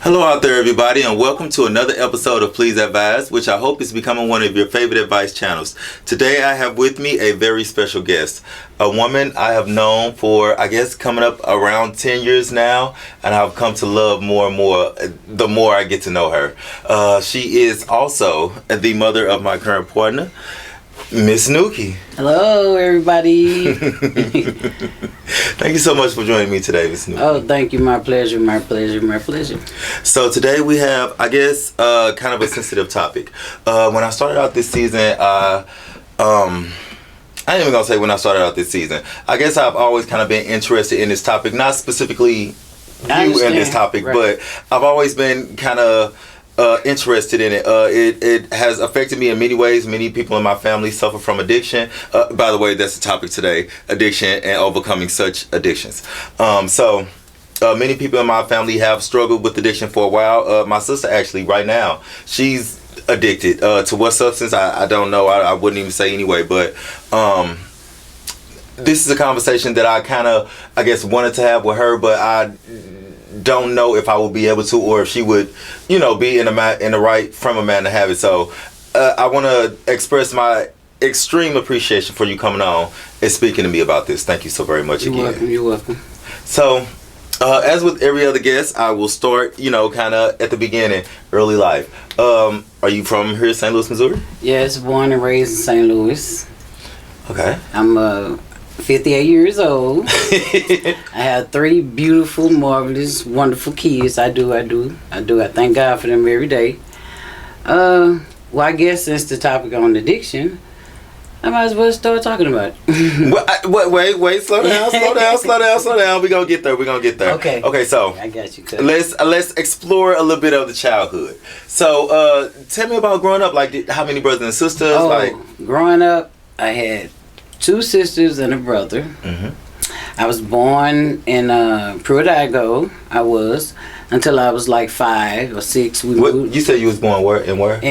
Hello out there, everybody, and welcome to another episode of Please Advise, which I hope is becoming one of your favorite advice channels. Today I have with me a very special guest, a woman I have known for, I guess, coming up around 10 years now, and I've come to love more and more the more I get to know her. She is also the mother of my current partner, Miss Nookie. Hello, everybody. Thank you so much for joining me today, Miss Nookie. Oh, thank you. My pleasure, my pleasure, my pleasure. So today we have, I guess, kind of a sensitive topic. When I started out this season, I ain't even gonna say when I started out this season. I guess I've always kind of been interested in this topic, not specifically you and this topic, right, but I've always been kind of interested in it. It has affected me in many ways. Many people in my family suffer from addiction. By the way, that's the topic today: addiction and overcoming such addictions. So many people in my family have struggled with addiction for a while. My sister, actually, right now, she's addicted to what substance? I don't know. I wouldn't even say anyway. But this is a conversation that I kind of, I guess, wanted to have with her, but I don't know if I will be able to, or if she would, be in the right frame of mind to have it. So I want to express my extreme appreciation for you coming on and speaking to me about this. Thank you so very much again. You're welcome. So as with every other guest, I will start, kind of at the beginning, early life. Are you from here, St. Louis, Missouri? Yes, born and raised in St.Louis. Okay. I'm 58 years old. I have 3 beautiful, marvelous, wonderful kids. I do. I thank God for them every day. Well, I guess since the topic on addiction, I might as well start talking about it. Wait, slow down. We're gonna get there. Okay, so I got you. Let's explore a little bit of the childhood. So tell me about growing up. Like, how many brothers and sisters? Growing up, I had 2 sisters and a brother. Mm-hmm. I was born in Pruitt-Igoe. I was until I was like 5 or 6. You said you was born where and where?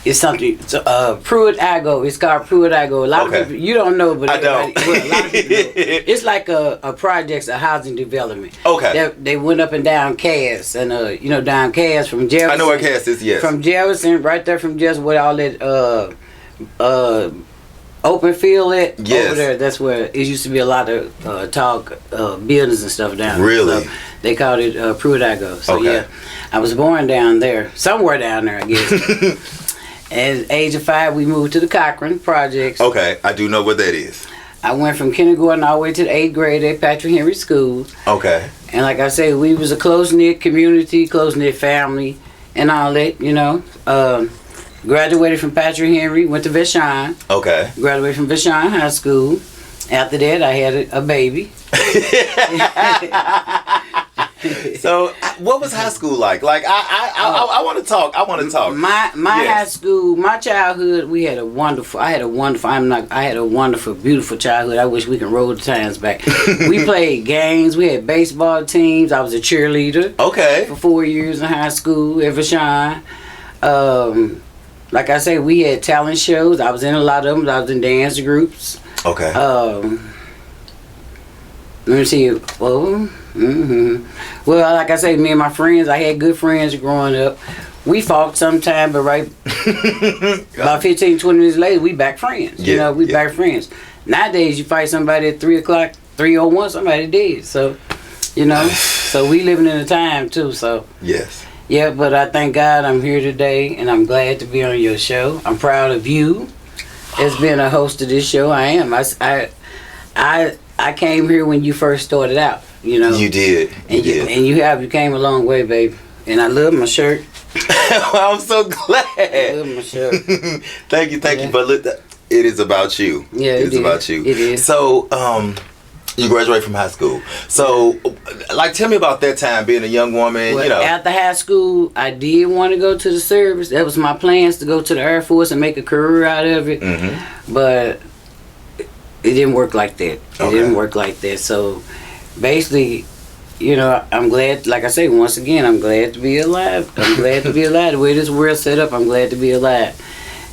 It's something. Pruitt-Igoe. It's called Pruitt-Igoe. A lot of people, you don't know, but I don't. Well, a lot of people know. It's like a projects, a housing development. Okay. They went up and down Cass, and down Cass from Jefferson. I know where Cass is. Yes. From Jefferson, right there from Jefferson, where all that open field at, yes, over there. That's where it used to be a lot of tall buildings and stuff down there. Really? So they called it Pruitt-Igoe. So okay, yeah, I was born down there, somewhere down there, I guess. At the age of 5, we moved to the Cochran Projects. Okay, I do know what that is. I went from kindergarten all the way to the 8th grade at Patrick Henry School. Okay. And like I say, we was a close-knit community, close-knit family, and all that, Graduated from Patrick Henry, went to Vashon. Okay. Graduated from Vashon High School. After that, I had a baby. So, what was high school like? Like, I want to talk. My yes, high school, my childhood, I had a wonderful, beautiful childhood. I wish we could roll the times back. We played games. We had baseball teams. I was a cheerleader. Okay. For 4 years in high school at Vashon. Like I say, we had talent shows. I was in a lot of them. I was in dance groups. Okay. Let me see. Well, like I say, me and my friends, I had good friends growing up. We fought sometime, but about 15, 20 minutes later, we back friends. Yeah, back friends. Nowadays, you fight somebody at 3 o'clock, 3:01, somebody dead. So, so we living in a time too. So yes. Yeah, but I thank God I'm here today, and I'm glad to be on your show. I'm proud of you as being a host of this show. I am. I came here when you first started out. You did. And you came a long way, babe. And I love my shirt. Well, I'm so glad. I love my shirt. Thank you. But look, it is about you. Yeah, it is about you. It is. So, you graduated from high school. So, tell me about that time being a young woman. Well, after high school, I did want to go to the service. That was my plans, to go to the Air Force and make a career out of it. Mm-hmm. But it didn't work like that. Didn't work like that. So, basically, I'm glad, like I say, once again, I'm glad to be alive. I'm glad to be alive. The way this world's set up, I'm glad to be alive.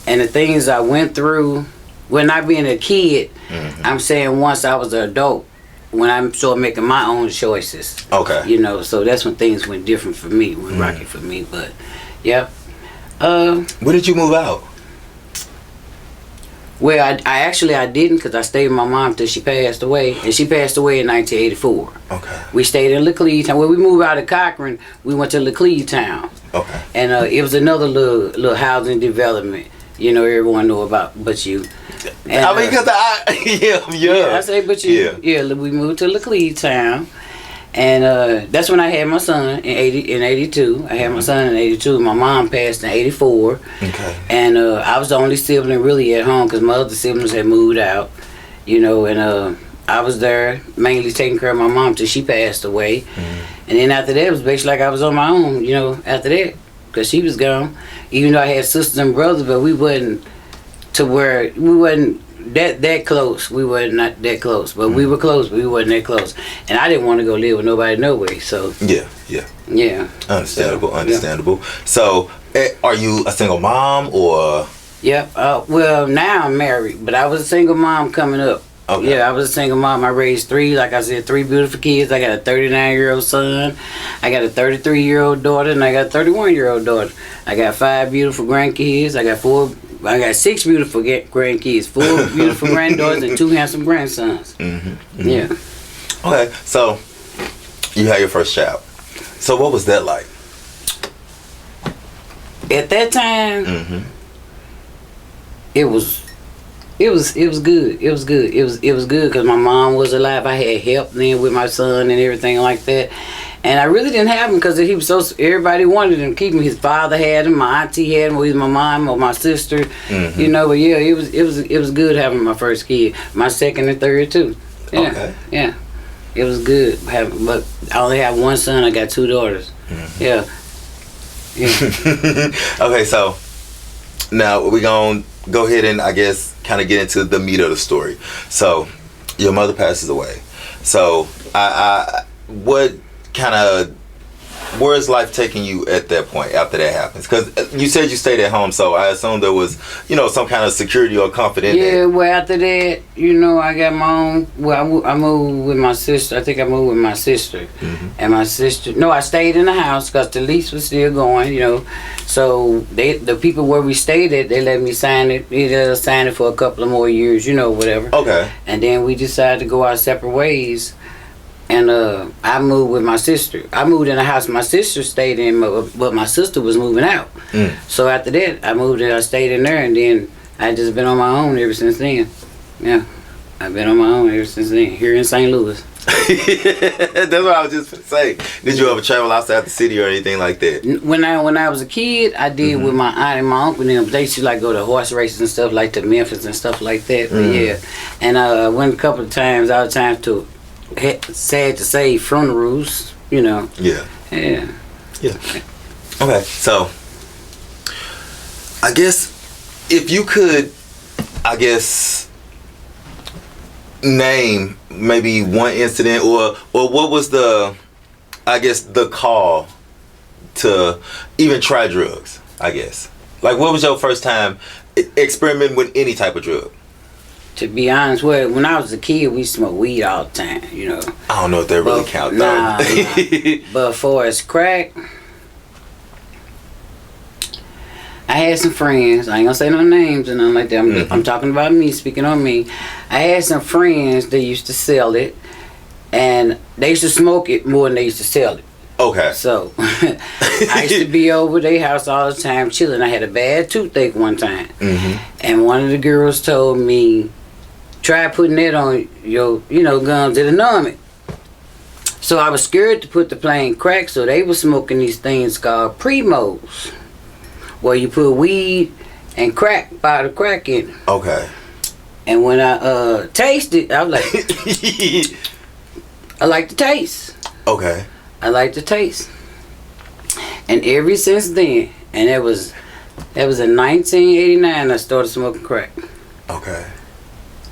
And the things I went through, when not being a kid, mm-hmm, I'm saying once I was an adult, when I started making my own choices. Okay. You know, so that's when things went different for me, went rocky for me. But yeah. When did you move out? Well, I didn't, because I stayed with my mom till she passed away, and she passed away in 1984. Okay. We stayed in Laclede Town. When we moved out of Cochran, we went to Laclede Town. Okay. And it was another little housing development. You know, everyone know about, but you. And, I mean, because yeah. I say, but you. Yeah, we moved to Laclede Town. And that's when I had my son in 82. I had my son in 82. My mom passed in 84. Okay. And I was the only sibling really at home, because my other siblings had moved out. You know, and I was there mainly taking care of my mom till she passed away. And then after that, it was basically like I was on my own, you know, after that, because she was gone. Even though I had sisters and brothers, but we wasn't to where we wasn't that close. We were not that close, but we were close, but we wasn't that close. And I didn't want to go live with nobody no way, so. Yeah. Understandable. So, are you a single mom, or? Yep. Well, now I'm married, but I was a single mom coming up. Okay. Yeah, I was a single mom. I raised three beautiful kids. I got a 39-year-old son, I got a 33-year-old daughter, and I got a 31-year-old daughter. I got 5 beautiful grandkids. I got 6 beautiful grandkids, 4 beautiful granddaughters, and 2 handsome grandsons. Yeah. Okay, so you had your first child. So what was that like? At that time, it was good. It was good because my mom was alive. I had help then with my son and everything like that. And I really didn't have him because he was everybody wanted him to keep him. His father had him, my auntie had him, or either my mom or my sister. You know, but yeah, it was good having my first kid. My second and third too. Yeah. Okay. Yeah. It was good having, but I only have one son, I got 2 daughters. Yeah. Okay, so now we're gonna go ahead and I guess kind of get into the meat of the story. So your mother passes away. So what kind of, where's life taking you at that point after that happens? Because you said you stayed at home, so I assume there was, you know, some kind of security or comfort in that. Yeah, well, after that, you know, I got my own. Well, I moved with my sister. I think I moved with my sister. And my sister. No, I stayed in the house because the lease was still going, you know. So the people where we stayed at, they let me sign it. They let us sign it for a couple of more years, you know, whatever. Okay. And then we decided to go our separate ways. And I moved with my sister. I moved in a house my sister stayed in, but my sister was moving out. So after that, I moved and I stayed in there, and then I just been on my own ever since then. Yeah, I've been on my own ever since then, here in St. Louis. That's what I was just gonna say. Did you ever travel outside the city or anything like that? When I was a kid, I did with my aunt and my uncle. And them. They used to like go to horse races and stuff, like to Memphis and stuff like that. But yeah, and I went a couple of times, out of times to, sad to say, funerals, you know. Yeah. Yeah. Okay, so I guess if you could, I guess, name maybe one incident or what was the, I guess, the call to even try drugs, I guess. Like, what was your first time experimenting with any type of drug? To be honest, well, when I was a kid, we smoked weed all the time, you know. I don't know if that really counts, though. Nah. But for as crack, I had some friends. I ain't gonna say no names and nothing like that. I'm talking about me, speaking on me. I had some friends that used to sell it, and they used to smoke it more than they used to sell it. Okay. So I used to be over their house all the time chilling. I had a bad toothache one time, and one of the girls told me, try putting that on your, you know, gums, it'll numb it. So I was scared to put the plain crack, so they were smoking these things called Primos, where you put weed and crack, powder crack in it. Okay. And when I tasted, I was like, I like the taste. Okay. I like the taste. And ever since then, and that was in 1989, I started smoking crack. Okay.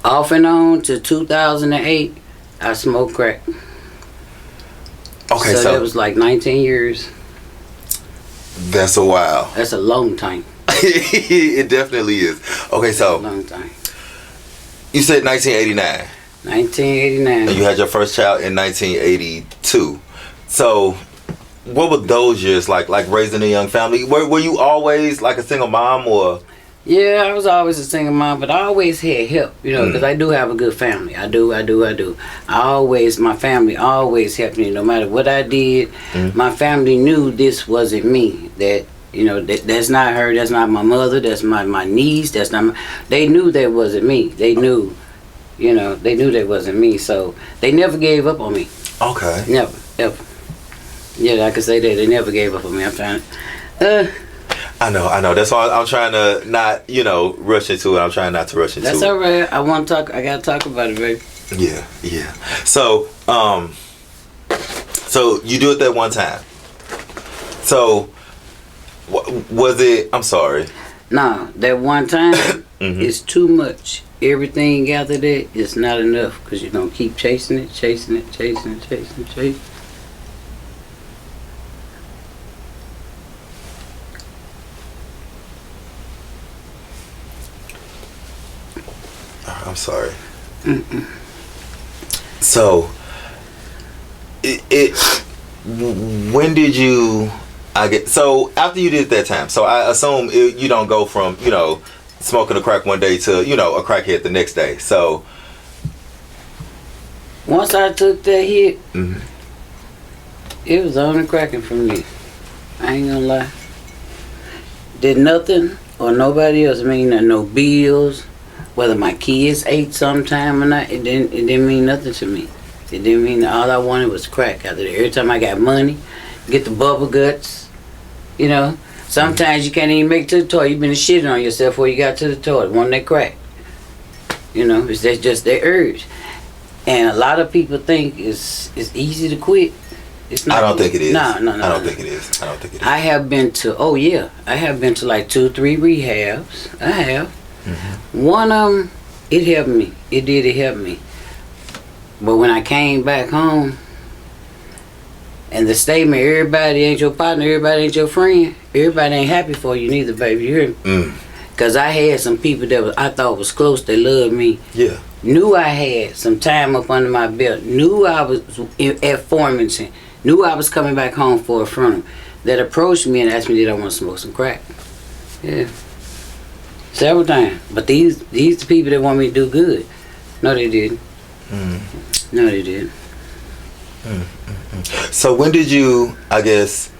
Off and on to 2008, I smoked crack. Okay, so that was like 19 years. That's a while. That's a long time. It definitely is. Okay, so a long time. You said 1989. 1989. And you had your first child in 1982. So, what were those years like raising a young family? Were you always like a single mom or? Yeah, I was always a single mom, but I always had help, because I do have a good family. I do. My family always helped me, no matter what I did. My family knew this wasn't me. That, that's not her, that's not my mother, that's my niece, that's not they knew that wasn't me. They knew, they knew that wasn't me, so they never gave up on me. Okay. Never, ever. Yeah, I can say that. They never gave up on me. I'm trying to... I know. That's why I'm trying to not, rush into it. I'm trying not to rush into it. That's all right. I want to talk. I got to talk about it, baby. Yeah. So, so you do it that one time. So, was it? I'm sorry. No, that one time is too much. Everything after that is not enough because you're gonna keep chasing it. I'm sorry. So, when did you? So after you did that time. So I assume you don't go from smoking a crack one day to a crackhead the next day. So once I took that hit, it was only cracking for me. I ain't gonna lie. Did nothing or nobody else mean that no bills. Whether my kids ate sometime or not, it didn't mean nothing to me. It didn't mean all I wanted was crack. After that, every time I got money, get the bubble guts, Sometimes you can't even make it to the toilet. You've been shitting on yourself before you got to the toilet. Wanting that crack. It's just their urge. And a lot of people think it's easy to quit. It's not. I don't think it is. No. I don't think it is. I have been to like 2-3 rehabs. I have. One of them, it helped me. It helped me. But when I came back home, and the statement, everybody ain't your partner, everybody ain't your friend, everybody ain't happy for you neither, baby. You hear me? Because I had some people that I thought was close, they loved me. Yeah. Knew I had some time up under my belt. Knew I was at Farmington. Knew I was coming back home for a friend that approached me and asked me did I want to smoke some crack. Yeah. Several times. But these the people that want me to do good. No, they didn't. No, they didn't. So when did you, I guess,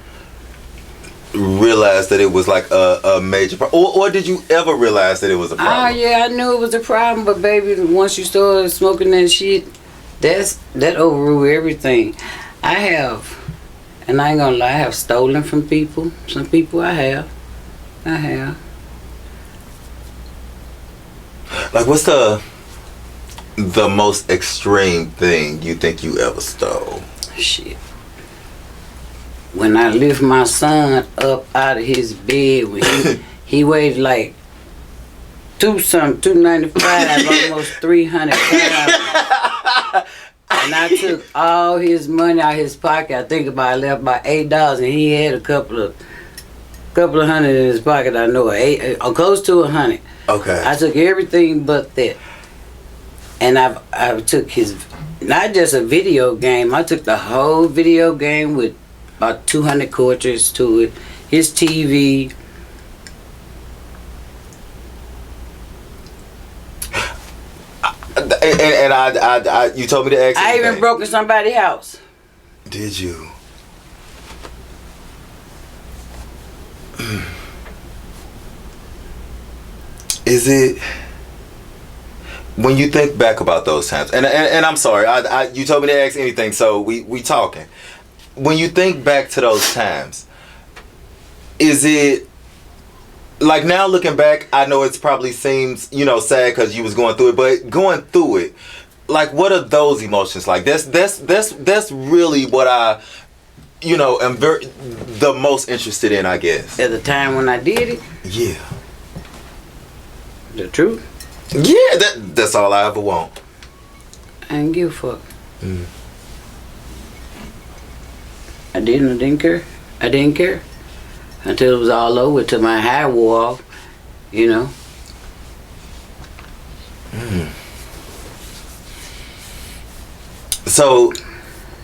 realize that it was like a major problem? Or did you ever realize that it was a problem? Oh, yeah, I knew it was a problem. But, baby, once you started smoking that shit, that overruled everything. I have, and I ain't gonna lie, I have stolen from people. Some people I have. Like, what's the most extreme thing you think you ever stole? Shit. When I lift my son up out of his bed, when he weighed like 295, almost 300 pounds. And I took all his money out of his pocket. I think I left about $8, and he had a couple of hundred in his pocket. I know, close to 100. Okay. I took everything but that. And I took his, not just a video game, I took the whole video game with about 200 cartridges to it, his TV. And I you told me to ask. I even broke in somebody's house. Did you? Is it, when you think back about those times, and I'm sorry, you told me to ask anything, so we talking. When you think back to those times, is it, like, now looking back, I know it's probably seems, sad because you was going through it, but going through it, like, what are those emotions like? That's really what I, am the most interested in, I guess. At the time when I did it? Yeah. The truth? Yeah, that's all I ever want. I didn't give a fuck. I didn't care. I didn't care. Until it was all over, till my high wore off, So,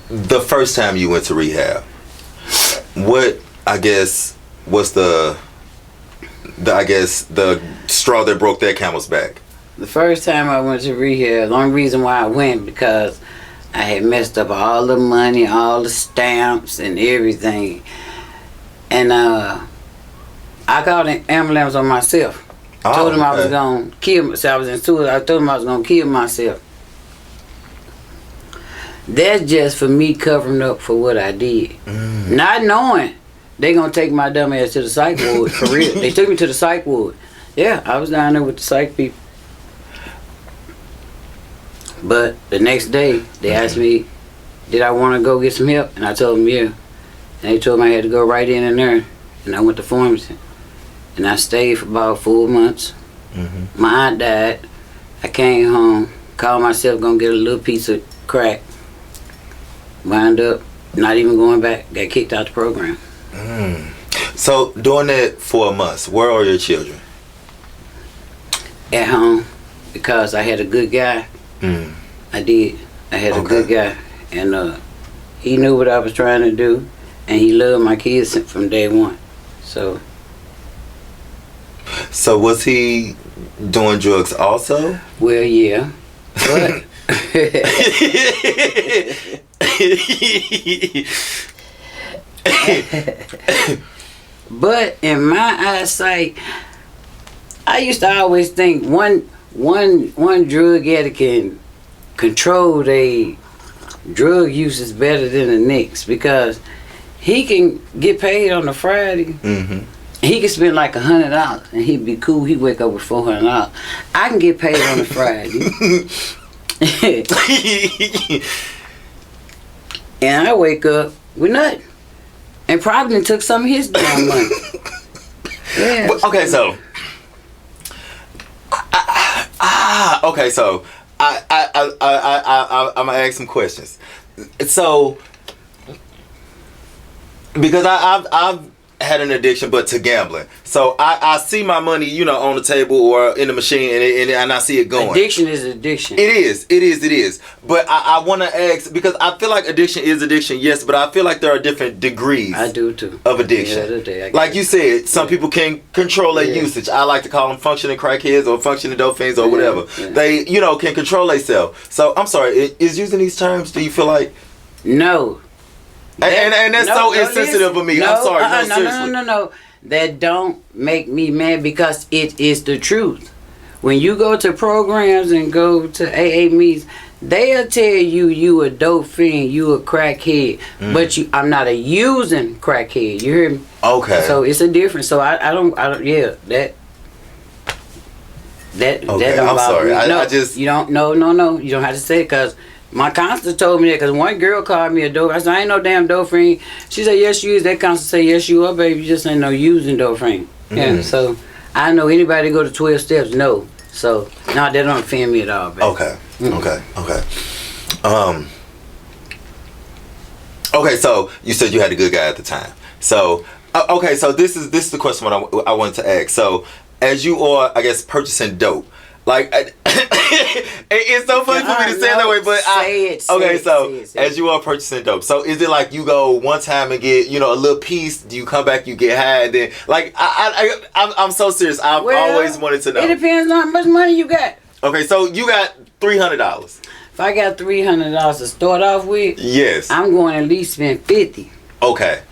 the first time you went to rehab, what I guess was the straw that broke that camel's back? The first time I went to rehab, the only reason why I went because I had messed up all the money, all the stamps and everything. And I called an ambulance on myself. Told him I was gonna kill myself. I was in suicide. I told him I was gonna kill myself. That's just for me covering up for what I did. Not knowing they gonna take my dumb ass to the psych ward, for real. They took me to the psych ward. Yeah, I was down there with the psych people. But the next day, they asked me, did I want to go get some help? And I told them, yeah. And they told me I had to go right in there. And I went to pharmacy. And I stayed for about 4 months. My aunt died. I came home, called myself gonna get a little piece of crack. Wound up not even going back. Got kicked out the program. So doing that 4 months, where are your children? At home, because I had a good guy. I did. I had a good guy, and he knew what I was trying to do, and he loved my kids from day one. So was he doing drugs also? Well, yeah, but but in my eyesight, I used to always think one drug addict can control their drug use is better than the next, because he can get paid on a Friday. He can spend like $100 and he'd be cool. He wake up with $400. I can get paid on a Friday. And I wake up with nothing. And probably took some of his damn money. Yeah. Okay, so okay, so I'm gonna ask some questions. So, because I've had an addiction, but to gambling. So I see my money, on the table or in the machine, and I see it going. Addiction is addiction. It is. But I want to ask, because I feel like addiction is addiction, yes, but I feel like there are different degrees. I do too. Of addiction. Yeah, like you said, some people can control their usage. I like to call them functioning crackheads or functioning dope fiends or whatever. Yeah. They, can control themselves. So I'm sorry, is using these terms, do you feel like? No. And that's so insensitive of me. I'm sorry. Seriously. No. That don't make me mad, because it is the truth. When you go to programs and go to AA meetings, they'll tell you a dope fiend, you a crackhead, but I'm not a using crackhead. You hear me? Okay. So it's a difference. So I don't. Yeah, that. Okay, that don't I'm sorry. Me. No, I just. You don't. No. You don't have to say it, because my counselor told me that, because one girl called me a dope. I said, I ain't no damn dope fiend. She said, yes, you is. That counselor said, yes, you are, baby. You just ain't no using dope fiend. Yeah, so I know anybody go to 12 steps, no. So, no, that don't offend me at all, baby. Okay. Okay, so you said you had a good guy at the time. So, okay, so this is the question I wanted to ask. So, as you are, I guess, purchasing dope, like, it's so funny for me to say it that way, but as you are purchasing dope, so is it like you go one time and get, a little piece, do you come back, you get high, and then, like, I'm so serious, I've always wanted to know. It depends on how much money you got. Okay, so you got $300. If I got $300 to start off with, yes, I'm going to at least spend $50. Okay.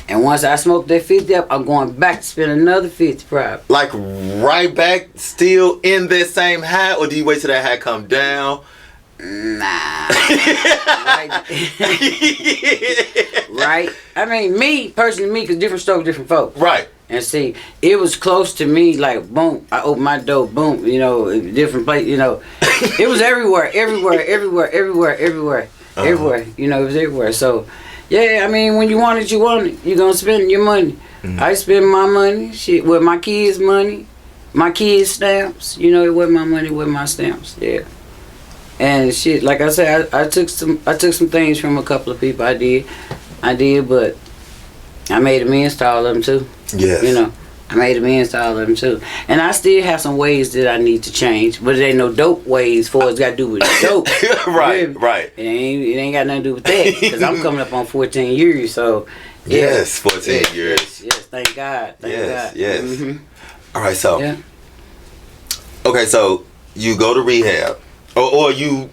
And once I smoke that 50 up, I'm going back to spend another 50 probably. Like right back, still in that same high, or do you wait till that high come down? Nah. Right. I mean, personally, because different strokes, different folks. Right. And see, it was close to me, like, boom, I opened my door, boom, different place, It was everywhere. Everywhere. It was everywhere. So, yeah, I mean, when you want it, you're going to spend your money. I spend my money, with my kids' money, my kids' stamps. It wasn't my money, with my stamps, yeah. And shit, like I said, I took some things from a couple of people. I did, but I made amends to all of them too. Yes. I made amends to all of them too. And I still have some ways that I need to change, but it ain't no dope ways for it's got to do with dope. Right. It ain't got nothing to do with that, because I'm coming up on 14 years, so. Yeah. Yes, 14 years. Yes, thank God. Thank God. Yes. Mm-hmm. All right, so. Yeah. Okay, so you go to rehab, or you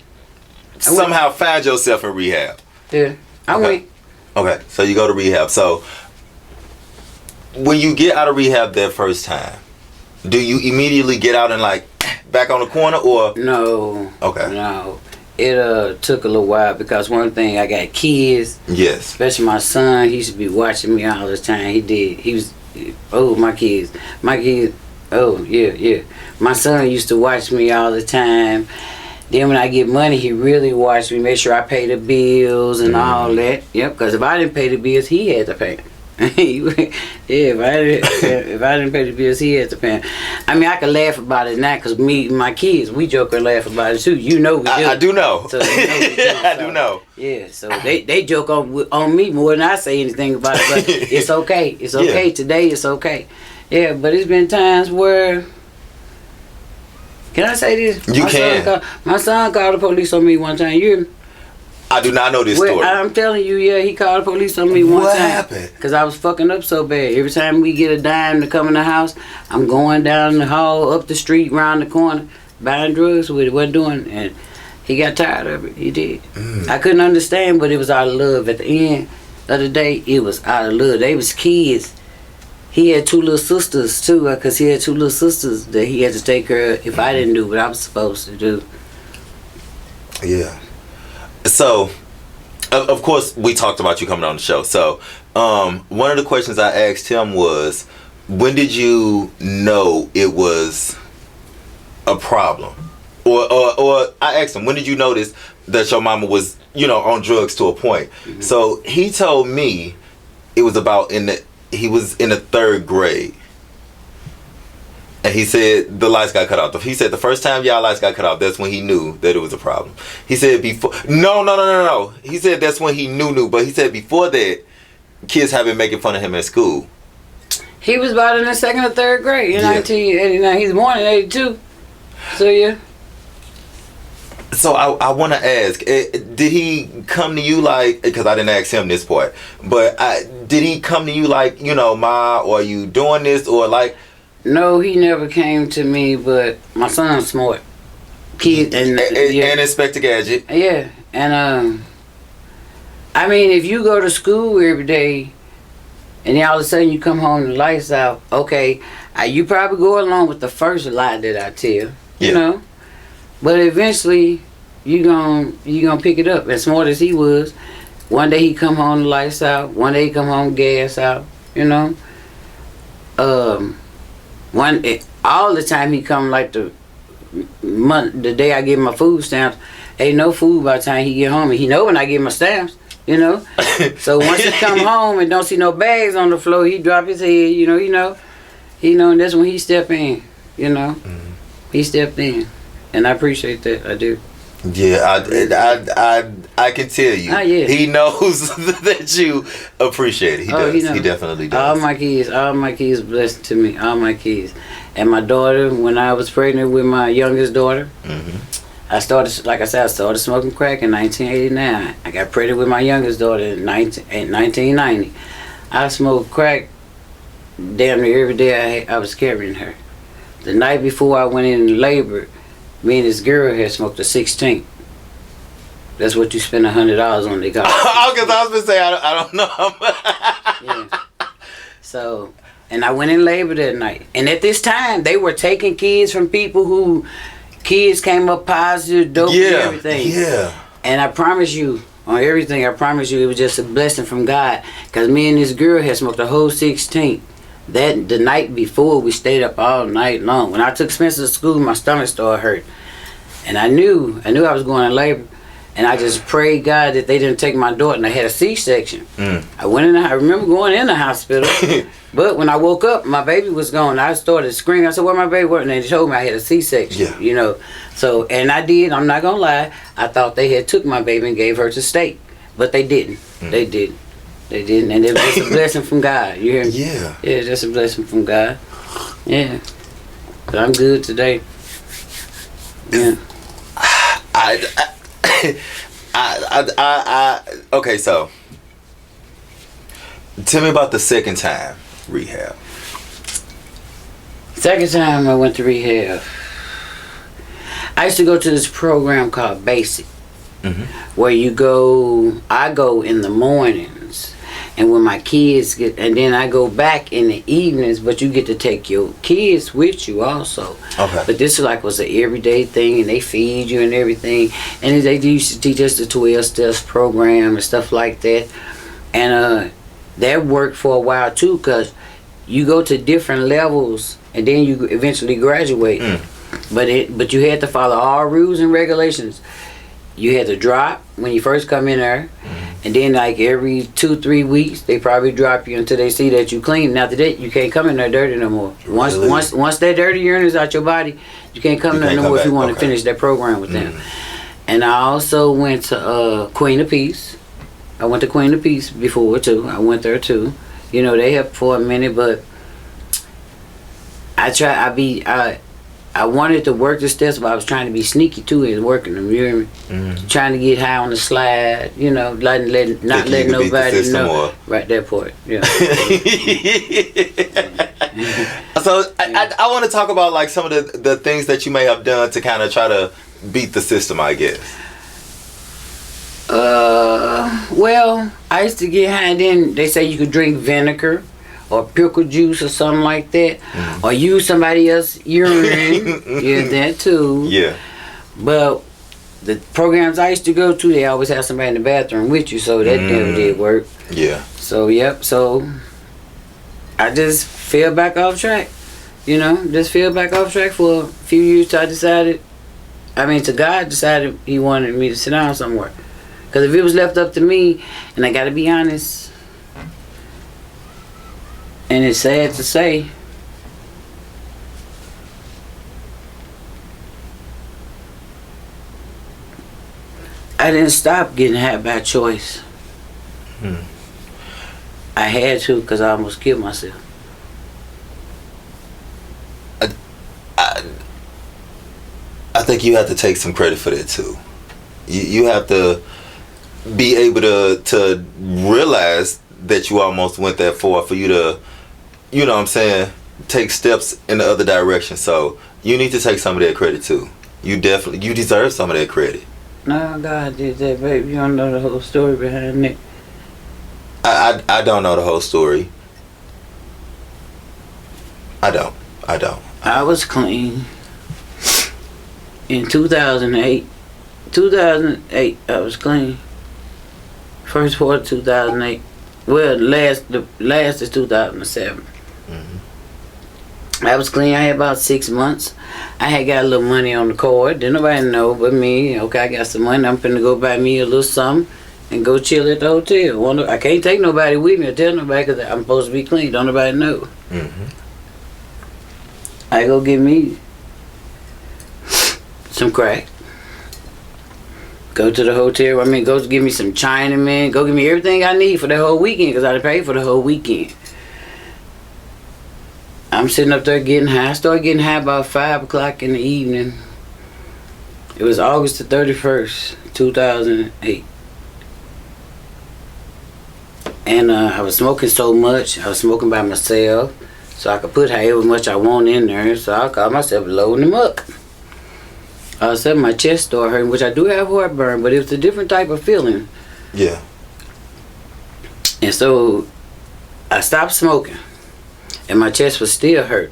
somehow find yourself in rehab. Yeah, I went. Okay, so you go to rehab. So when you get out of rehab that first time, do you immediately get out and like back on the corner, or no? Okay. No, it took a little while, because one thing, I got kids. Yes. Especially my son, he used to be watching me all the time. He was, my kids. Oh yeah. My son used to watch me all the time. Then when I get money, he really watched me, make sure I pay the bills and all that. Yep, because if I didn't pay the bills, he had to pay. If I didn't pay the bills, he had to pay. I mean, I could laugh about it now, because me and my kids, we joke and laugh about it too. You know we do. I do know. So, I do know. Yeah, so they joke on me more than I say anything about it. But it's okay. It's okay. Yeah. Today it's okay. Yeah, but it's been times where... Can I say this? My son called the police on me one time. I do not know this story. I'm telling you, yeah, he called the police on me one time. What happened? Because I was fucking up so bad. Every time we get a dime to come in the house, I'm going down the hall, up the street, round the corner, buying drugs with it. Wasn't doing, and he got tired of it. He did. I couldn't understand, but it was out of love. At the end of the day, it was out of love. They was kids. He had 2 little sisters too, because he had 2 little sisters that he had to take care of if I didn't do what I was supposed to do. Yeah. So, of course, we talked about you coming on the show. So, one of the questions I asked him was, when did you know it was a problem? Or I asked him, when did you notice that your mama was, on drugs to a point? Mm-hmm. So, he told me it was about he was in the 3rd grade. And he said the lights got cut off. He said the first time y'all lights got cut off, that's when he knew that it was a problem. He said before... No. He said that's when he knew. But he said before that, kids have been making fun of him at school. He was about in the 2nd or 3rd grade in 1989. He's born in 82. So, yeah. So I want to ask, did he come to you like, because I didn't ask him this part, but did he come to you like, Ma, or are you doing this, or like... No, he never came to me, but my son's smart. Kid and Inspector Gadget. Yeah, and I mean, if you go to school every day, and then all of a sudden you come home and the lights out, okay, you probably go along with the first lie that I tell, you know, but eventually you gonna pick it up. As smart as he was, one day he come home the lights out, one day he come home gas out, all the time he come like the day I give him my food stamps, ain't no food by the time he get home, and he know when I give him my stamps, So once he come home and don't see no bags on the floor, he drop his head, he know, and that's when he step in, Mm-hmm. He stepped in, and I appreciate that. I do. Yeah, I can tell you. Oh, yeah. He knows that you appreciate it. He does. He definitely does. All my kids blessed to me. All my kids. And my daughter, when I was pregnant with my youngest daughter, I started smoking crack in 1989. I got pregnant with my youngest daughter in 1990. I smoked crack damn near every day I was carrying her. The night before I went in labor, me and this girl had smoked a 16. That's what you spend $100 on. They got. Because I was gonna say I don't know. Yeah. So, and I went in labor that night. And at this time, they were taking kids from people who kids came up positive, dope, and everything. Yeah. And I promise you, on everything, it was just a blessing from God. Because me and this girl had smoked a whole 16. The night before, we stayed up all night long. When I took Spencer to school, my stomach started hurt. And I knew I was going to labor. And I just prayed God that they didn't take my daughter, and I had a C-section. I remember going in the hospital, but when I woke up, my baby was gone. I started screaming. I said, "Where my baby was?" And they told me I had a C-section. So, and I did. I'm not gonna lie. I thought they had took my baby and gave her to state, but they didn't. They didn't. They didn't, and it was just a blessing from God. You hear me? Yeah. Yeah, just a blessing from God. Yeah. But I'm good today. Yeah. Okay, so tell me about the second time rehab. Second time I went to rehab, I used to go to this program called Basic, where I go in the mornings, and when my kids and then I go back in the evenings, but you get to take your kids with you also. Okay. But this was an everyday thing, and they feed you and everything, and they used to teach us the 12 steps program and stuff like that, and that worked for a while too, because you go to different levels and then you eventually graduate. But you had to follow all rules and regulations. You had to drop when you first come in there, and then like every 2-3 weeks they probably drop you until they see that you clean. And after that, you can't come in there dirty no more. Once that dirty urine is out your body, you can't come in there no more if you want to finish that program with them. And I also went to Queen of Peace. I went to Queen of Peace before too. I went there too. You know, they helped for a minute, but I wanted to work the steps, but I was trying to be sneaky too in working them. You hear me? Trying to get high on the slide. You know, not letting nobody know. Right, that part. Yeah. So I want to talk about like some of the things that you may have done to kind of try to beat the system, I guess. Well, I used to get high, and then they say you could drink vinegar or pickle juice or something like that, or use somebody else's urine. Yeah, that too. Yeah. But the programs I used to go to, they always have somebody in the bathroom with you, so that never did work. Yeah. So, yep, so I just fell back off track. You know, just fell back off track for a few years till God decided he wanted me to sit down somewhere. Because if it was left up to me, and I got to be honest, and it's sad to say, I didn't stop getting high by choice. I had to, because I almost killed myself. I think you have to take some credit for that too. You have to be able to realize that you almost went that far for you to, you know what I'm saying, take steps in the other direction. So you need to take some of that credit too. You deserve some of that credit. No, God did that, baby. You don't know the whole story behind it. I don't know the whole story. I don't. I was clean in 2008. 2008, I was clean. First quarter 2008. Well, the last is 2007. I was clean. I had about 6 months. I had got a little money on the card. Didn't nobody know but me. Okay, I got some money. I'm finna go buy me a little something and go chill at the hotel. I can't take nobody with me or tell nobody because I'm supposed to be clean. Don't nobody know. I go get me some crack. Go to the hotel. Go get me some Chinaman. Go get me everything I need for the whole weekend because I had to pay for the whole weekend. I'm sitting up there getting high. I started getting high about 5 o'clock in the evening. It was August the 31st, 2008. And I was smoking so much. I was smoking by myself so I could put however much I want in there. So I called myself loading them up. All of a sudden my chest started hurting, which I do have heartburn, but it was a different type of feeling. Yeah. And so I stopped smoking, and my chest was still hurt.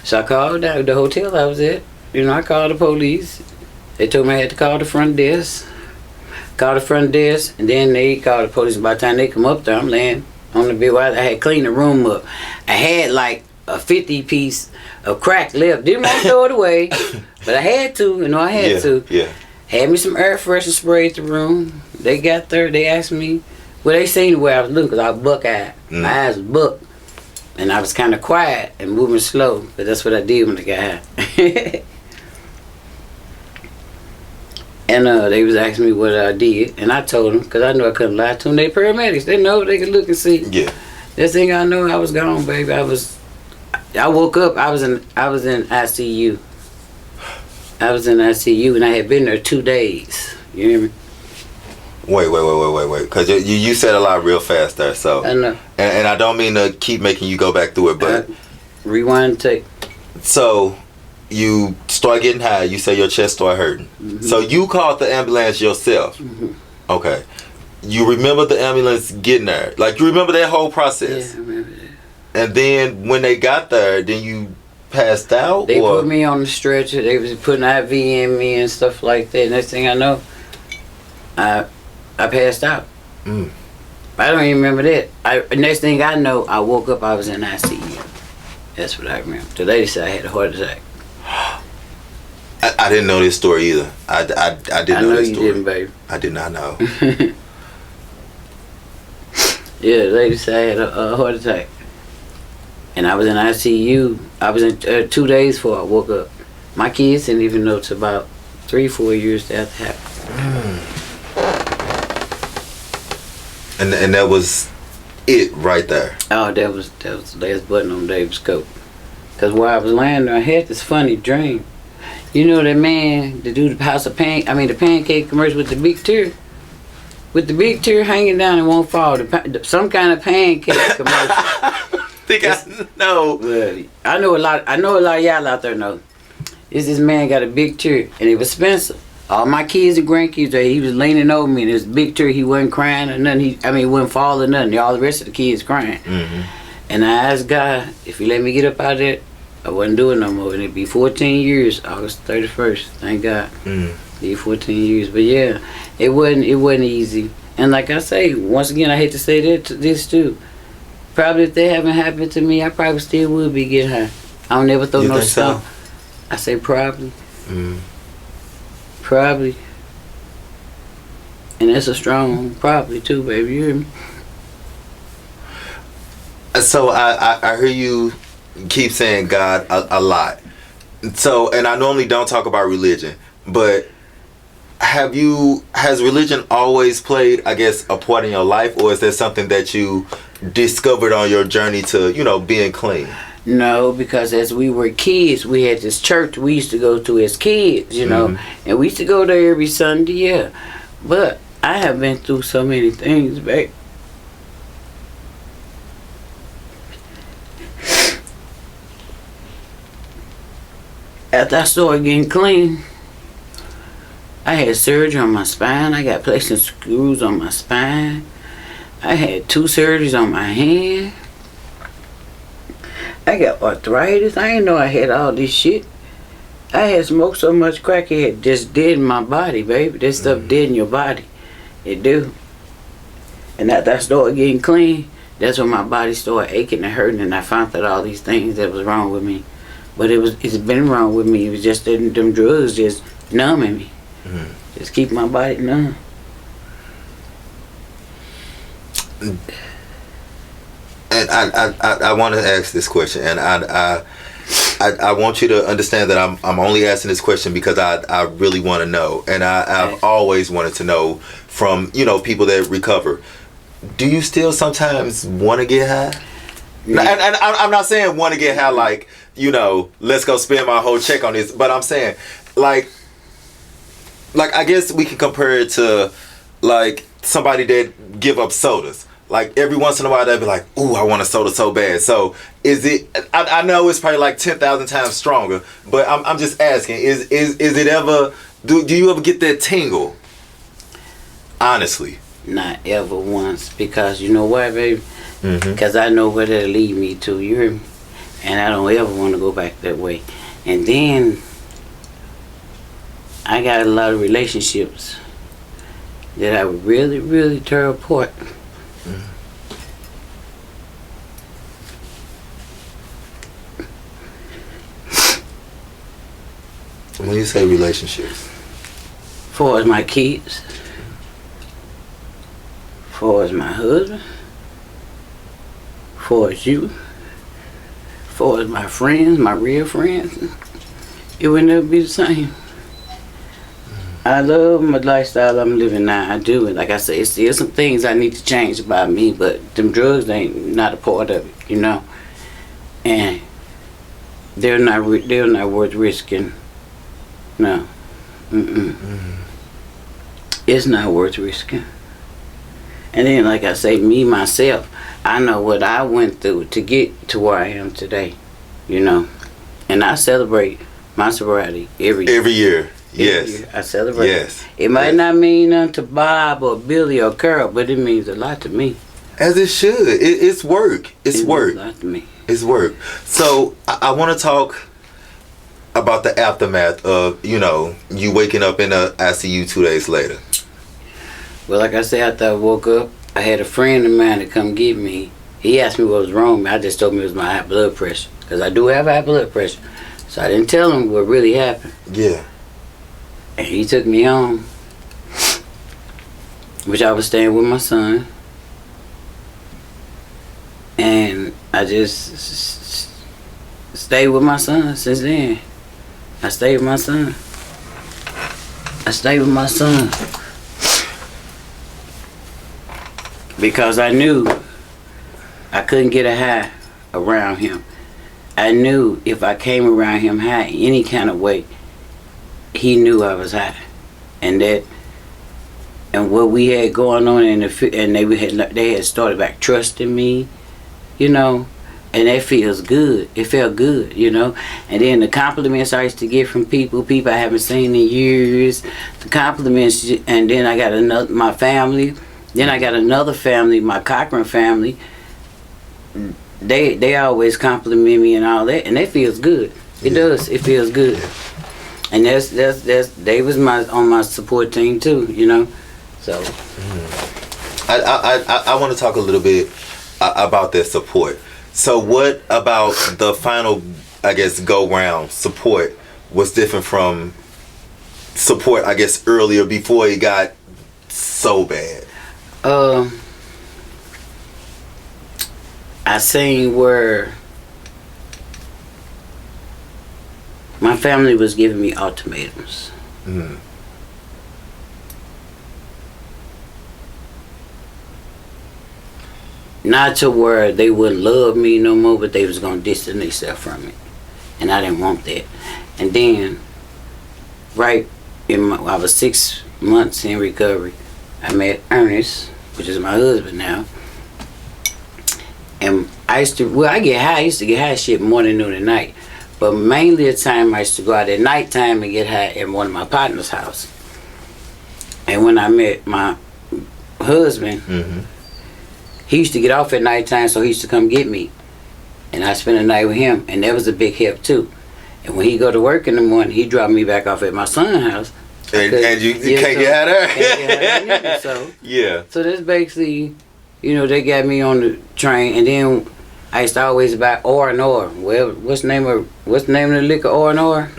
So I called the hotel I was at. You know, I called the police. They told me I had to call the front desk. Called the front desk, and then they called the police. And by the time they come up there, I'm laying on the bed. I had cleaned the room up. I had like a 50 piece of crack left. Didn't want to throw it away, but I had to. You know, I had to. Yeah. Had me some air freshener, sprayed the room. They got there. They asked me. Well, they seen the way I was looking because I was buck-eyed. My eyes was buck. And I was kind of quiet and moving slow. But that's what I did when I got high. And they was asking me what I did, and I told them because I knew I couldn't lie to them. They paramedics, they know, they could look and see. Yeah. This thing I know, I was gone, baby. I woke up. I was in ICU. I was in ICU, and I had been there 2 days. You hear me? Wait. Because you said a lot real fast there. So I know. And I don't mean to keep making you go back through it, but rewind tape. So you start getting high. You say your chest start hurting. Mm-hmm. So you called the ambulance yourself. Mm-hmm. Okay. You remember the ambulance getting there? Like, you remember that whole process? Yeah, I remember that. And then when they got there, then you passed out? They put me on the stretcher. They was putting IV in me and stuff like that. Next thing I know, I passed out. I don't even remember that. Next thing I know, I woke up, I was in ICU. That's what I remember. The lady said I had a heart attack. I didn't know this story either. I didn't know this story. You didn't, baby. I did not know. Yeah, the lady said I had a heart attack. And I was in ICU. I was in 2 days before I woke up. My kids didn't even know till about 3-4 years after that happened. And that was it right there. Oh, that was the last button on David's coat. Cause while I was laying there, I had this funny dream. You know that man, the dude, the pancake commercial with the big tear? With the big tear hanging down and won't fall. Some kind of pancake commercial. I know. Well, I know a lot of y'all out there know. This man got a big tear, and it was Spencer. All my kids and grandkids, he was leaning over me, and this big tear, he wasn't crying or nothing. He wouldn't fall or nothing. All the rest of the kids crying. Mm-hmm. And I asked God, if he let me get up out of that, I wasn't doing no more. And it'd be 14 years, August 31st. Thank God. Be 14 years. But yeah, it wasn't easy. And like I say, once again, I hate to say this too. Probably if that haven't happened to me, I probably still would be getting high. I don't never throw no stone. So? I say probably. Probably. And that's a strong probably too, baby. You hear me? So I hear you keep saying God a lot. So, and I normally don't talk about religion, but has religion always played, I guess, a part in your life, or is there something that you discovered on your journey to, being clean? No, because as we were kids, we had this church we used to go to as kids, and we used to go there every Sunday, yeah. But I have been through so many things, babe. After I started getting clean, I had surgery on my spine. I got placing screws on my spine. I had 2 surgeries on my hand. I got arthritis. I didn't know I had all this shit. I had smoked so much crack, it had just dead in my body, baby. This stuff dead in your body. It do. And after I started getting clean, that's when my body started aching and hurting, and I found out all these things that was wrong with me. But it's been wrong with me. It was just them drugs just numbing me. Just keep my body numb. And I want to ask this question, and I want you to understand that I'm only asking this question because I really want to know, and I've always wanted to know from people that recover. Do you still sometimes want to get high? Yeah. And I'm not saying want to get high like let's go spend my whole check on this, but I'm saying like I guess we can compare it to like somebody that give up sodas. Like every once in a while they'll be like, ooh, I want a soda so bad. So is it, I know it's probably like 10,000 times stronger, but I'm just asking, is it ever, do you ever get that tingle? Honestly. Not ever once, because you know why, baby? Because I know where that'll lead me to, you hear me? And I don't ever want to go back that way. And then I got a lot of relationships that I would really, really tear apart. When you say relationships? Far as my kids, far as my husband, far as you, far as my friends, my real friends, it would never be the same. I I love my lifestyle I'm living now. I do. And like I say, it's still some things I need to change about me, but them drugs ain't not a part of it, you know. And they're not worth risking. No. It's not worth risking. And then, like I say, me, myself, I know what I went through to get to where I am today, you know. And I celebrate my sobriety every year. Every year. Every Yes. year I celebrate. Yes. It might not mean nothing to Bob or Billy or Carol, but it means a lot to me. As it should. It's work. It's work. It means a lot to me. It's work. So I want to talk about the aftermath of, you know, you waking up in a ICU 2 days later. Well, like I said, after I woke up, I had a friend of mine to come get me. He asked me what was wrong with me. I just told him it was my high blood pressure. Because I do have high blood pressure. So I didn't tell him what really happened. Yeah. And he took me home, which I was staying with my son. And I just stayed with my son since then. I stayed with my son. Because I knew I couldn't get a high around him. I knew if I came around him high any kind of way, he knew I was high. And what we had going on and they had started back trusting me, you know, and that feels good. It felt good, you know. And then the compliments I used to get from people I haven't seen in years, the compliments, and then I got my family. Then I got another family, my Cochran family. They always compliment me and all that, and that feels good. It does. It feels good. And they was on my support team too, you know. So I want to talk a little bit about their support. So what about the final, I guess, go round support was different from support, I guess, earlier before it got so bad? I seen where my family was giving me ultimatums. Not to where they wouldn't love me no more, but they was gonna distance themselves from me, and I didn't want that. And then, I was 6 months in recovery. I met Ernest, which is my husband now. And I used to get high. I used to get high shit morning, noon, and night. But mainly the time I used to go out at nighttime and get high at one of my partner's house. And when I met my husband, he used to get off at nighttime, so he used to come get me. And I spent the night with him, and that was a big help too. And when he go to work in the morning, he dropped me back off at my son's house. And you can't get out of there. Can't get out of there, so yeah. So that's basically, you know, they got me on the train, and then I used to always buy R&R. Well, what's the name of the liquor, R&R?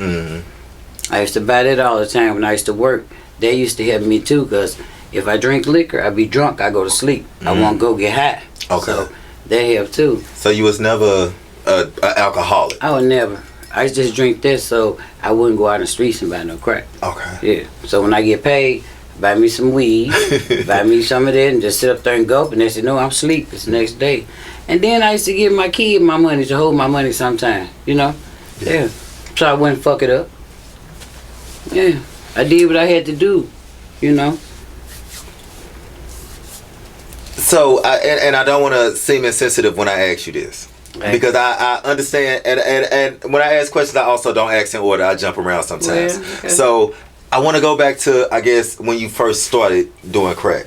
I used to buy that all the time when I used to work. They used to help me too, because if I drink liquor, I be drunk, I go to sleep. I won't go get high. Okay. So they help too. So you was never an alcoholic? I would never. I just drink this so I wouldn't go out in the streets and buy no crack. Okay. Yeah. So when I get paid, buy me some weed, buy me some of that, and just sit up there and gulp. And they said, no, I'm asleep. It's the next day. And then I used to give my kid my money to hold my money sometimes, you know? Yeah. So I wouldn't fuck it up. Yeah. I did what I had to do, you know? So, and I don't want to seem insensitive when I ask you this. Right. Because I understand, and when I ask questions, I also don't ask in order. I jump around sometimes. Well, okay. So, I want to go back to, I guess, when you first started doing crack.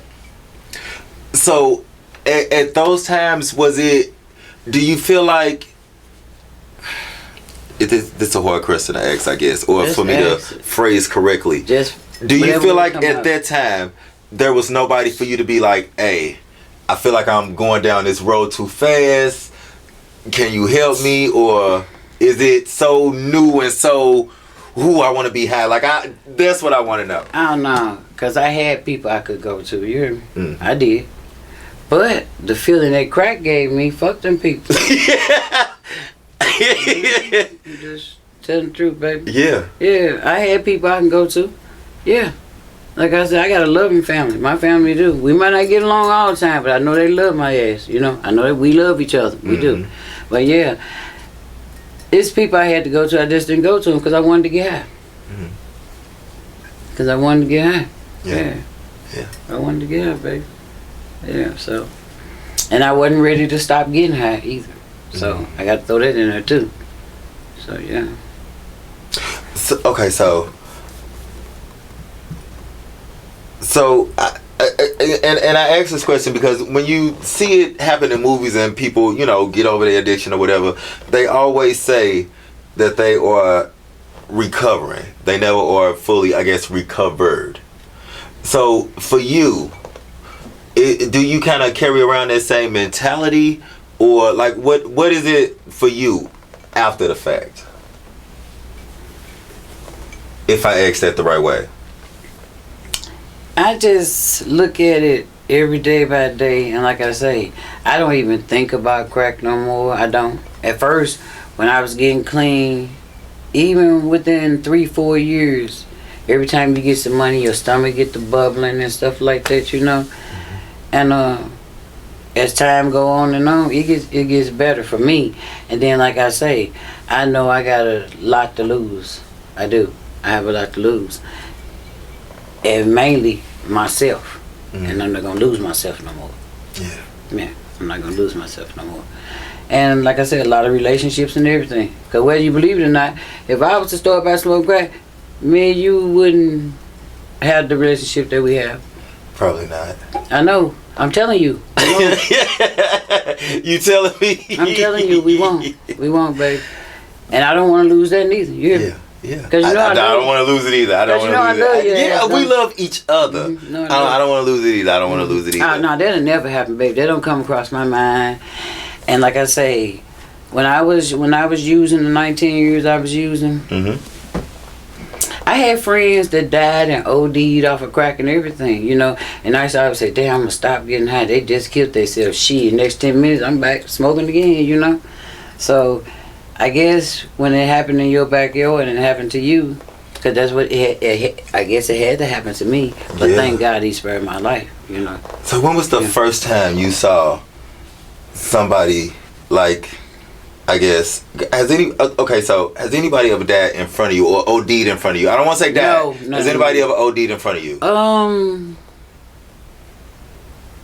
So, at those times, do you feel like, this is a hard question to ask, I guess, or for me to phrase correctly. Do you feel like at that time, there was nobody for you to be like, hey, I feel like I'm going down this road too fast. Can you help me? Or is it so new and so, I want to be high? Like, that's what I want to know. I don't know. Because I had people I could go to. You hear me? I did. But the feeling that crack gave me, fuck them people. You just tell the truth, baby. Yeah. Yeah, I had people I can go to. Yeah. Like I said, I got a loving family. My family do. We might not get along all the time, but I know they love my ass. You know, I know that we love each other. We do. But yeah, it's people I had to go to. I just didn't go to them because I wanted to get high. Because I wanted to get high. Yeah. I wanted to get high, baby. Yeah. So, and I wasn't ready to stop getting high either. So I got to throw that in there too. So yeah. So, okay, so I ask this question because when you see it happen in movies and people, you know, get over their addiction or whatever, they always say that they are recovering. They never are fully, I guess, recovered. So for you, do you kind of carry around that same mentality, or like what is it for you after the fact? If I ask that the right way. I just look at it every day by day, and like I say, I don't even think about crack no more. I don't. At first, when I was getting clean, even within 3-4 years, every time you get some money, your stomach get to bubbling and stuff like that, you know. And as time go on and on, it gets better for me. And then, like I say, I know I got a lot to lose. I do. I have a lot to lose. And mainly myself. And I'm not going to lose myself no more. Yeah, I'm not going to lose myself no more. And like I said, a lot of relationships and everything. Because whether you believe it or not, if I was to start by smoking crack, me and you wouldn't have the relationship that we have. Probably not. I know. I'm telling you. You telling me? I'm telling you, we won't. We won't, babe. And I don't want to lose that neither. You hear me? Yeah. Because you know I don't want to lose it either. I don't want to lose it. Yeah, we love each other. No, I don't want to lose it either. I don't want to lose it either. No, that'll never happen, babe. That don't come across my mind. And like I say, when I was using the 19 years I was using, I had friends that died and OD'd off of crack and everything, you know. And I used to always say, damn, I'm going to stop getting high. They just killed themselves. Shit, next 10 minutes, I'm back smoking again, you know. So I guess when it happened in your backyard and it happened to you, because that's what I guess it had to happen to me. But thank God he spared my life, you know. So when was the first time you saw somebody, like, I guess, has anybody ever died in front of you or OD'd in front of you? I don't want to say died. No, has anybody ever OD'd in front of you?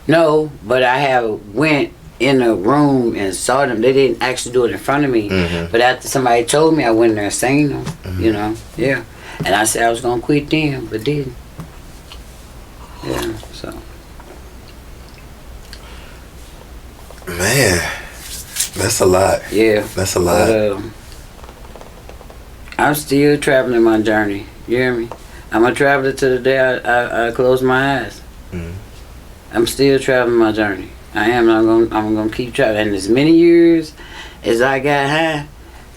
No, but I have went in a room and saw them. They didn't actually do it in front of me, but after somebody told me, I went in there and seen them, you know, And I said I was going to quit then, but didn't. Yeah, so. Man, that's a lot. Yeah. That's a lot. But, I'm still traveling my journey. You hear me? I'm a traveler to the day I close my eyes. I'm still traveling my journey. I am. I'm gonna keep traveling. And as many years as I got high,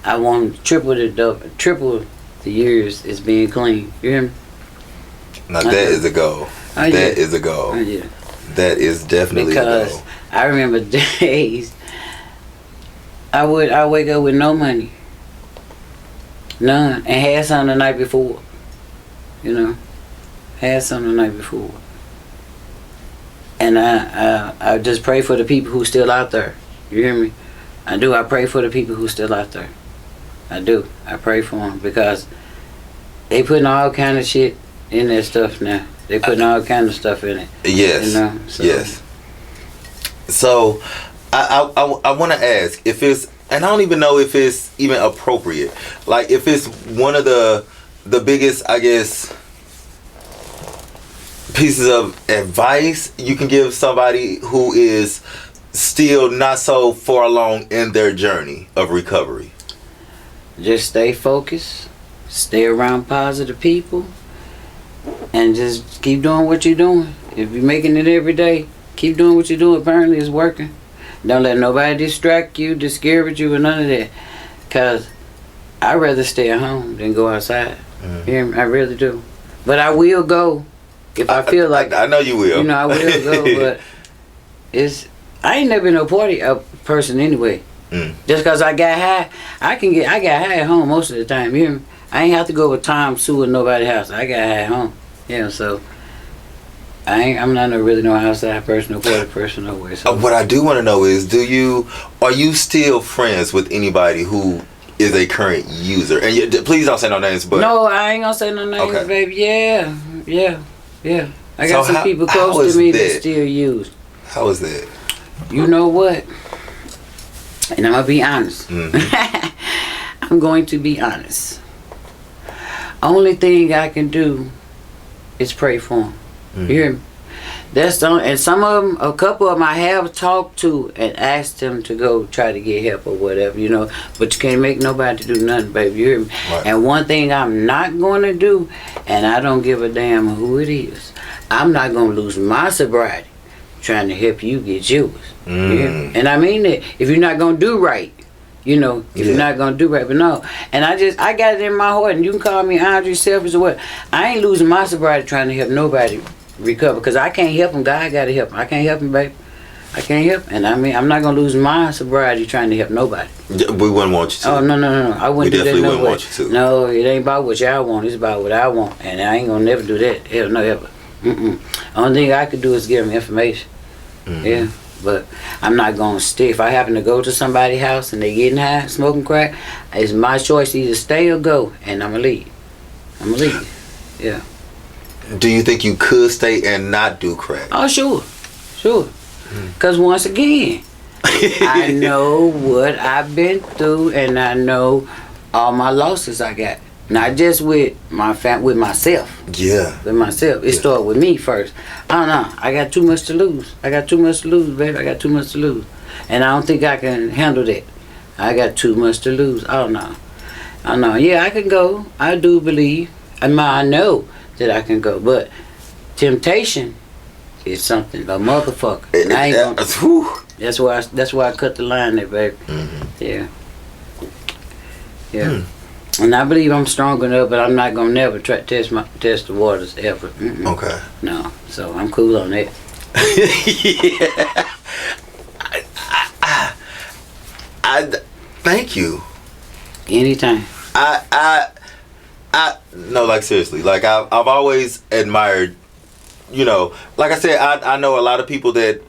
I want triple the years as being clean. You hear me? Now that is a goal. That is a goal. That is definitely a goal. Because I remember days I wake up with no money. None. And had some the night before. You know? Had some the night before. And I just pray for the people who's still out there. You hear me? I do. I pray for the people who's still out there. I do. I pray for them because they putting all kind of shit in their stuff now. They putting all kind of stuff in it. Yes. You know? So. Yes. So I want to ask if it's, and I don't even know if it's even appropriate. Like if it's one of the biggest, I guess, pieces of advice you can give somebody who is still not so far along in their journey of recovery. Just stay focused, stay around positive people, and just keep doing what you're doing. If you're making it every day, keep doing what you're doing. Apparently it's working. Don't let nobody distract you, discourage you, or none of that. Because I'd rather stay at home than go outside. Hear me? I really do. But I will go if I feel like I know you will. You know, I will go, but I ain't never been a party person anyway. Just because I got high, I got high at home most of the time. You hear me? I ain't have to go with Tom Sue in nobody's house. I got high at home. Yeah, so I'm not really no outside person or quarter person no way. So. What I do want to know is, are you still friends with anybody who is a current user? And please don't say no names, but no, I ain't gonna say no names, okay. baby. Yeah. I got some people close to me that still use. How is that? You know what? And I'm gonna be honest. Mm-hmm. I'm going to be honest. Only thing I can do is pray for them. Mm-hmm. You hear me? That's the only, and a couple of them I have talked to and asked them to go try to get help or whatever, you know. But you can't make nobody do nothing, baby. You hear me? Right. And one thing I'm not going to do, and I don't give a damn who it is, I'm not going to lose my sobriety trying to help you get yours. Mm. You hear me? And I mean that. If you're not going to do right, you know, if you're not going to do right, but no. And I got it in my heart, and you can call me Andre selfish or what. I ain't losing my sobriety trying to help nobody recover, because I can't help him. God got to help him. I can't help him, baby. I can't help him. And I mean, I'm not going to lose my sobriety trying to help nobody. We wouldn't want you to. Oh, no. I wouldn't do that. We definitely wouldn't want you to. No, it ain't about what y'all want. It's about what I want. And I ain't going to never do that. Hell no, ever. Only thing I could do is give them information. Mm-hmm. Yeah. But I'm not going to stay. If I happen to go to somebody's house and they getting high, smoking crack, it's my choice to either stay or go. And I'm going to leave. Yeah. Do you think you could stay and not do crack? Oh, sure. Because once again, I know what I've been through, and I know all my losses I got. Not just with my with myself. Yeah. With myself. It started with me first. I don't know. I got too much to lose. Baby. I got too much to lose. And I don't think I can handle that. I got too much to lose. I don't know. Yeah, I can go. I do believe. I know that I can go, but temptation is something a motherfucker. And I ain't gonna, that's why I cut the line there, baby. Mm-hmm. Yeah. And I believe I'm strong enough, but I'm not gonna never test the waters ever. Okay. No, so I'm cool on that. Yeah. I thank you. Anytime. No, like seriously, like I've always admired, you know, like I said, I know a lot of people that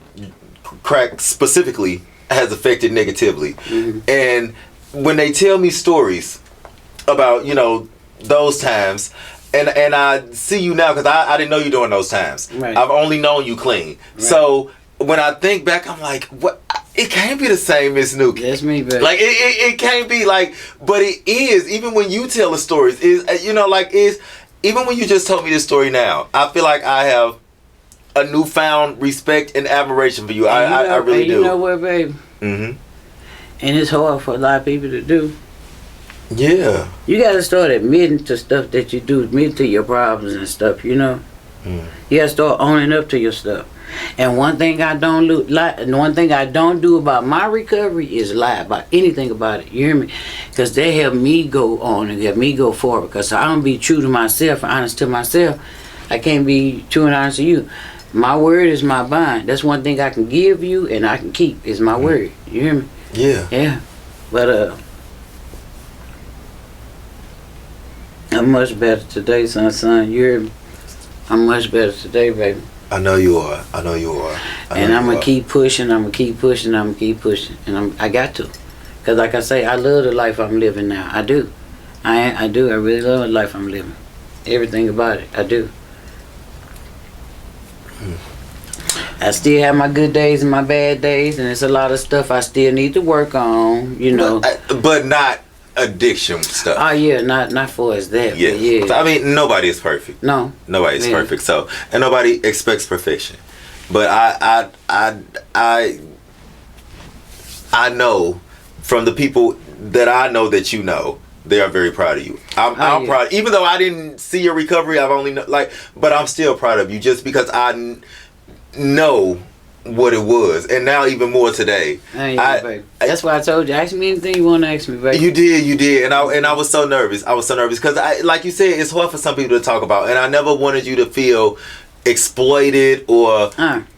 crack specifically has affected negatively. Mm-hmm. And when they tell me stories about, you know, those times, and I see you now, because I didn't know you during those times. Right. I've only known you clean. Right. So when I think back, I'm like, what? It can't be the same as Nookie. That's me, baby. Like it can't be like, but it is. Even when you tell the stories, is, you know, like is even when you just told me this story now, I feel like I have a newfound respect and admiration for you. I really do. You know what, baby? Mm-hmm. And it's hard for a lot of people to do. Yeah. You gotta start admitting to stuff that you do, admit to your problems and stuff. You know. You gotta start owning up to your stuff. And one thing I don't do about my recovery is lie about anything about it. You hear me? Because they help me go on and help me go forward. Because I don't be true to myself, honest to myself. I can't be true and honest to you. My word is my bond. That's one thing I can give you and I can keep is my word. You hear me? Yeah. Yeah. But I'm much better today, son. You hear me? I'm much better today, baby. I know you are. And I'm going to keep pushing. And I got to. Because like I say, I love the life I'm living now. I do. I do. I really love the life I'm living. Everything about it. I do. I still have my good days and my bad days. And there's a lot of stuff I still need to work on, you know. But not addiction stuff. Oh yeah, not for us that. Yeah. Yeah. I mean, nobody is perfect. No. Nobody's perfect. So, and nobody expects perfection. But I know from the people that I know that you know, they are very proud of you. I'm proud. Even though I didn't see your recovery, I've only but I'm still proud of you just because I know what it was, and now even more today. Baby. That's why I told you. Ask me anything you want to ask me, baby. You did, and I was so nervous. Because like you said, it's hard for some people to talk about, and I never wanted you to feel exploited or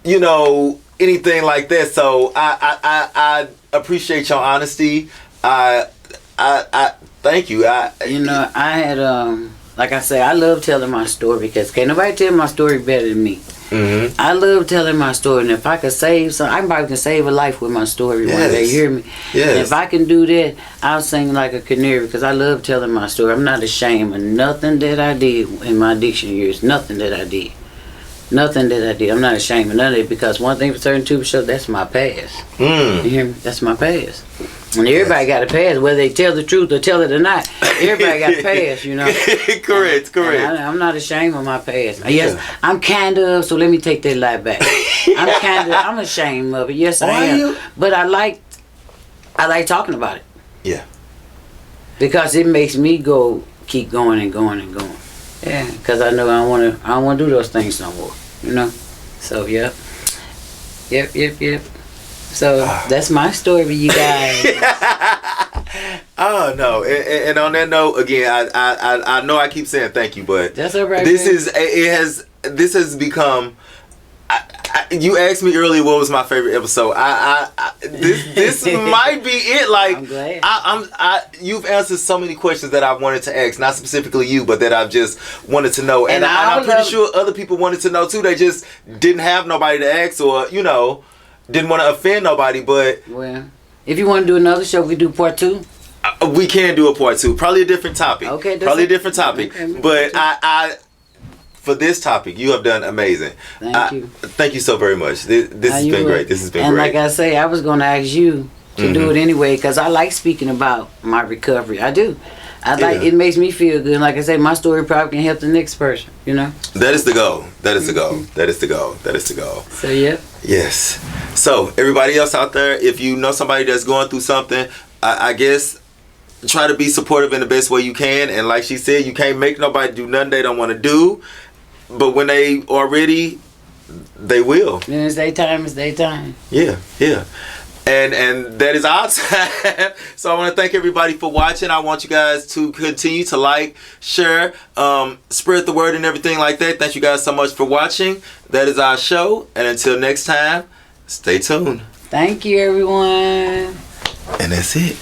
you know, anything like that. So I appreciate your honesty. I thank you. You know, I had like I say, I love telling my story because can't nobody tell my story better than me. I love telling my story, and if I could save some, I probably can save a life with my story one day. You hear me? Yes. And if I can do that, I'll sing like a canary because I love telling my story. I'm not ashamed of nothing that I did in my addiction years. Nothing that I did. Nothing that I did. I'm not ashamed of none of it because one thing for certain too, sure, that's my past. You hear me? That's my past. And everybody got a past, whether they tell the truth or tell it or not. Everybody got a past, you know. Correct. I'm not ashamed of my past. Yes, I'm kind of. So let me take that lie back. I'm ashamed of it. Yes, I am. But I like talking about it. Yeah. Because it makes me keep going and going and going. Yeah, because I know I don't want to do those things no more. You know. So yep. So that's my story, you guys. Oh no! And on that note, again, I know I keep saying thank you, but that's all right. This has become. You asked me earlier what was my favorite episode. This might be it. Like I'm glad. You've answered so many questions that I wanted to ask, not specifically you, but that I've just wanted to know, and I'm pretty sure other people wanted to know too. They just didn't have nobody to ask, or didn't want to offend nobody. But well, if you want to do another show, we do part 2. We can do a part 2. Probably a different topic. Okay, probably a different topic. Okay, but I for this topic, you have done amazing. Thank you. Thank you so very much. This has been great. This has been and great. And like I say, I was going to ask you to do it anyway because I like speaking about my recovery. I do. It makes me feel good. Like I say, my story probably can help the next person, you know? That is the goal. That is the goal. That is the goal. That is the goal. So, yeah. Yes. So, everybody else out there, if you know somebody that's going through something, I guess try to be supportive in the best way you can. And like she said, you can't make nobody do nothing they don't want to do. But when they are ready, they will. When it's their time, it's their time. Yeah. And that is our time. So I want to thank everybody for watching. I want you guys to continue to like, share, spread the word and everything like that. Thank you guys so much for watching. That is our show. And until next time, stay tuned. Thank you, everyone. And that's it.